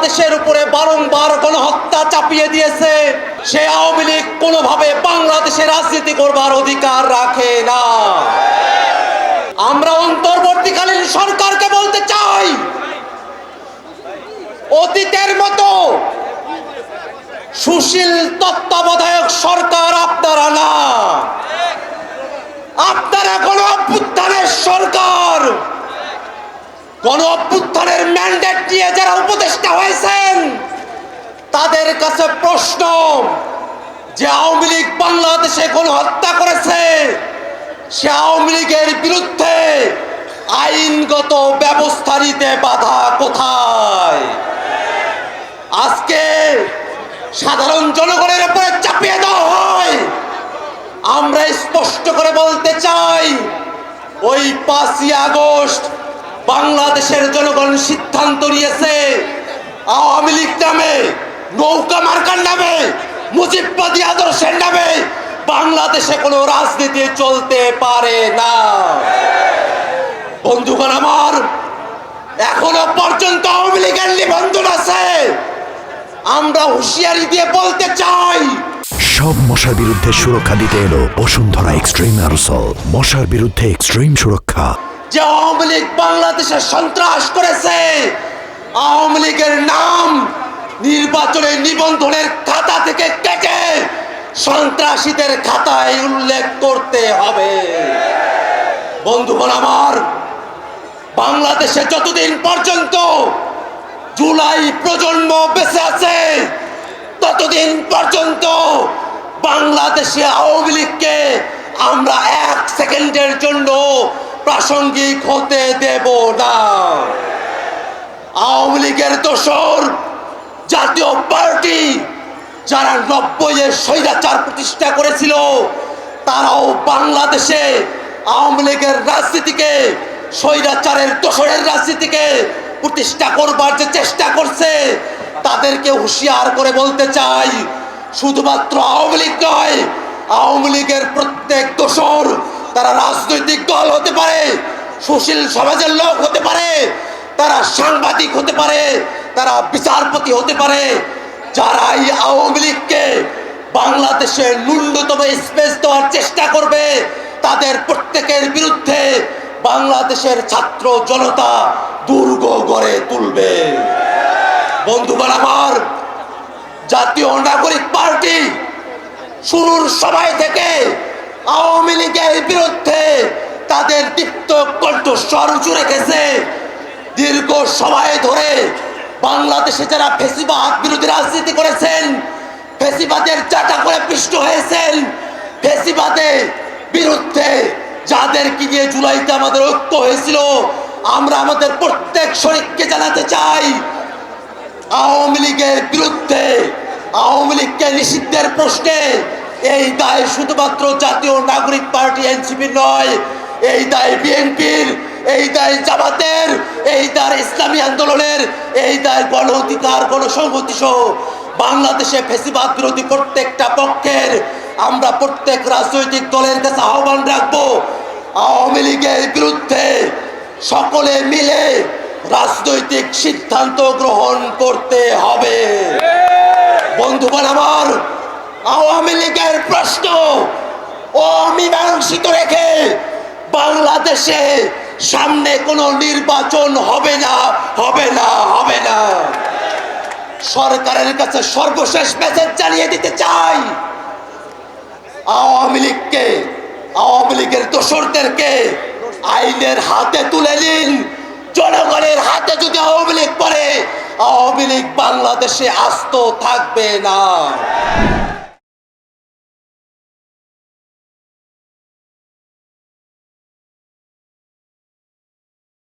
বাংলাদেশের উপরে বারংবার গণহত্যা চাপিয়ে দিয়েছে, সে আওয়ামী লীগ কোনোভাবে বাংলাদেশে রাজনীতি করবার অধিকার রাখে না। আমরা অন্তর্বর্তীকালীন সরকারকে বলতে চাই, অতীতের মতো সুশীল তত্ত্বাবধায়ক সরকার আপনারা না, আপনারা গণ অভ্যুত্থানের সরকার। গণ অভ্যুত্থানের ম্যান্ডেট নিয়ে যারা উপদেষ্টা হয়েছেন তাদের কাছে প্রশ্ন, যে আওয়ামী লীগ বাংলাদেশে গণহত্যা করেছে, সে আওয়ামী লীগের বিরুদ্ধে আইনগত ব্যবস্থা নিতে বাধা কোথায়? আজকে সাধারণ জনগণের উপরে চাপিয়ে দেওয়া হয়। আমরা স্পষ্ট করে বলতে চাই, ওই 5ই আগস্ট বাংলাদেশের জনগণ সিদ্ধান্ত নিয়েছে আওয়ামী লীগ নামে, নৌকা মার্কার নামে, মুজিববাদী আদর্শের নামে বাংলাদেশে কোনো রাজনীতি চলতে পারে না। বন্ধুগণ আমার, এখনো পর্যন্ত আওয়ামী লীগের নিবন্ধন আছে। আমরা হুঁশিয়ারি দিয়ে বলতে চাই, সব মশার বিরুদ্ধে সুরক্ষা দিতে এলো বসুন্ধরা এক্সট্রিম অ্যারোসল। মশার বিরুদ্ধে এক্সট্রিম সুরক্ষা। যে আওয়ামী লীগ বাংলাদেশে সন্ত্রাস করেছে, আওয়ামী লীগের নাম নির্বাচনের নিবন্ধনের খাতা থেকে কেটে সন্ত্রাসীদের খাতায় উল্লেখ করতে হবে। বন্ধুগণ আমার, বাংলাদেশে যতদিন পর্যন্ত জুলাই প্রজন্ম বেঁচে আছে, ততদিন পর্যন্ত বাংলাদেশে আওয়ামী লীগকে আমরা 1 সেকেন্ডের জন্য প্রাসঙ্গিক হতে দেব না। আওয়ামী লীগের দোসর জাতীয় পার্টি যারা 90-এর স্বৈরাচার প্রতিষ্ঠা করেছিল, তারাও বাংলাদেশে আওয়ামী লীগের রাজনীতিকে, স্বৈরাচারের দোসরের রাজনীতিকে প্রতিষ্ঠা করবার যে চেষ্টা করছে, তাদেরকে হুঁশিয়ার করে বলতে চাই, শুধুমাত্র আওয়ামী লীগ নয়, আওয়ামী লীগের প্রত্যেক দোসর তারা রাজনৈতিক দল হতে পারে, সুশীল সমাজের লোক হতে পারে, তারা সাংবাদিক হতে পারে, তারা বিচারপতি হতে পারে, যারাই আওয়ামী লীগকে বাংলাদেশের ন্যূনতম স্পেস দেওয়ার চেষ্টা করবে, তাদের প্রত্যেকের বিরুদ্ধে বাংলাদেশের ছাত্র জনতা দুর্গ গড়ে তুলবে। বন্ধুগণ আমার, জাতীয় নাগরিক পার্টি শুরুর সময় থেকে আওয়ামী লীগের বিরুদ্ধে তাদের দীপ্ত কণ্ঠস্বর উঁচু রেখেছে। দীর্ঘ সময় ধরে বাংলাদেশে যারা ফ্যাসিবাদ বিরোধী রাজনীতি করেছেন, ফ্যাসিবাদের চাটা করে পিষ্ট হয়েছেন, ফ্যাসিবাদের বিরুদ্ধে যাদেরকে নিয়ে জুলাইতে আমাদের ঐক্য হয়েছিল, আমরা আমাদের প্রত্যেক শরীরকে জানাতে চাই, আওয়ামী লীগের বিরুদ্ধে, আওয়ামী লীগকে নিষিদ্ধের প্রশ্নে এই দায় শুধুমাত্র জাতীয় নাগরিক পার্টি এনসিপি নয়, এই দায় বিএনপির, এই দায় জামাতের, এই দায় ইসলামী আন্দোলনের, এই দায় গণ অধিকার গণসংহতি সহ বাংলাদেশে ফ্যাসিবাদ বিরোধী প্রত্যেকটা পক্ষের। আমরা প্রত্যেক রাজনৈতিক দলের কাছে আহ্বান রাখবো, আওয়ামী লীগের বিরুদ্ধে সকলে মিলে রাজনৈতিক সিদ্ধান্ত গ্রহণ করতে হবে। বন্ধুগণ আমার, আওয়ামী লীগের প্রশ্ন অমীমাংসিত রেখে বাংলাদেশে সামনে কোনো নির্বাচন হবে না, হবে না, হবে না। সরকারের কাছে সর্বশেষ মেসেজ জানিয়ে দিতে চাই, আওয়ামী লীগকে, আওয়ামী লীগের দোসরদেরকে আইনের হাতে তুলে নিন। জনগণের হাতে যদি আওয়ামী লীগ পড়ে, আওয়ামী লীগ বাংলাদেশে আস্ত থাকবে না।